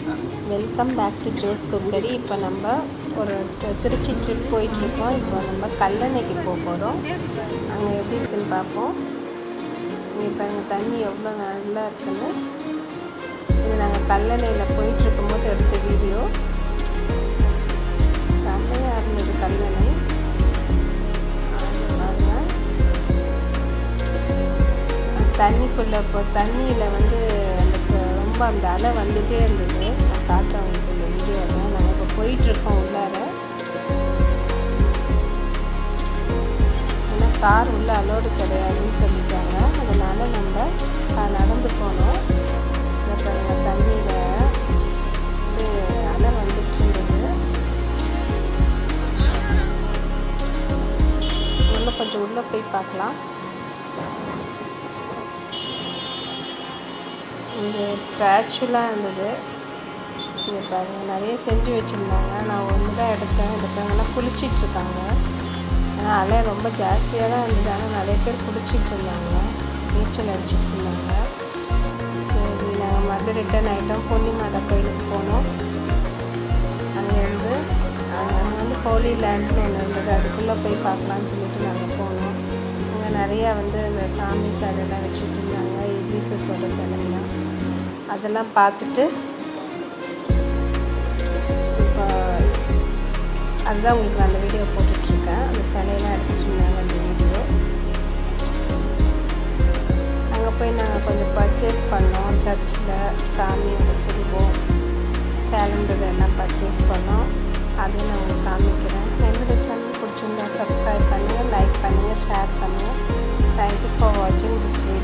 Welcome back to Jo's cookery. இப்போ நம்ம ஒரு திருச்சி ட்ரிப் போயிட்டுருக்கோம். இப்போ நம்ம கல்லணைக்கு போக போகிறோம். அங்கே எப்படி இருக்குதுன்னு பார்ப்போம். இங்கே பாருங்கள் தண்ணி எவ்வளோ நல்லா இருக்குன்னு. இது நாங்கள் கல்லணையில் போயிட்டுருக்கும்போது எடுத்த வீடியோ. செம்மையாக இருந்தது கல்லணை. தண்ணிக்குள்ளே இப்போ தண்ணியில் வந்து ரொம்ப அந்த அலை வந்துகிட்டே இருந்தது. நான் காட்டுறேன் உங்களுக்கு இந்த வீடியோவில். நாங்கள் இப்போ போயிட்டுருக்கோம் உள்ளார. ஆனால் கார் உள்ளே அலோடு கிடையாதுன்னு சொல்லிட்டாங்க. அதனால் நம்ம நடந்து போனோம். தண்ணியில் அலை வந்துட்டு இருந்தது. கொஞ்சம் உள்ளே போய் பார்க்கலாம். இங்கே ஒரு ஸ்டாச்சுலாம் இருந்தது. இங்கே பாருங்கள் நிறைய செஞ்சு வச்சுருந்தாங்க. நான் ஒன்று தான் எடுத்தவங்கலாம் குளிச்சிட்ருக்காங்க. ஆனால் அலை ரொம்ப ஜாஸ்தியாக தான் இருந்தது. ஆனால் நிறைய பேர் குளிச்சிட்டு இருந்தாங்க, நீச்சல் அடிச்சிட்டு இருந்தாங்க. சரி, நாங்கள் மறுபடியும் ரிட்டர்ன் ஆகிட்டோம். பொன்னி மாதா கோயிலுக்கு போனோம். அங்கே வந்து ஹோலி லேண்ட்னு ஒன்று இருந்தது. அதுக்குள்ளே போய் பார்க்கலான்னு சொல்லிட்டு நாங்கள் போனோம். அங்கே நிறையா வந்து இந்த சாமி சிலைலாம் வச்சுட்டு இருந்தாங்க, ஜீசஸோட சிலைலாம். அதெல்லாம் பார்த்துட்டு இப்போ அதுதான் உங்களுக்கு நான் அந்த வீடியோ போட்டுட்ருக்கேன். அந்த சிலையெல்லாம் எடுத்துகிட்ருந்தாங்க அந்த வீடியோ. அங்கே போய் நாங்கள் கொஞ்சம் பர்ச்சேஸ் பண்ணோம். சர்ச்சில் சாமியோட சுருபம், கேலண்டர் எல்லாம் பர்ச்சேஸ் பண்ணோம். அதையும் நான் உங்களுக்கு காமிக்கிறேன். என்னோடய சேனல் பிடிச்சிருந்தா சப்ஸ்கிரைப் பண்ணுங்கள், லைக் பண்ணுங்கள், ஷேர் பண்ணுங்கள். தேங்க்யூ ஃபார் வாட்சிங் திஸ் வீடியோ.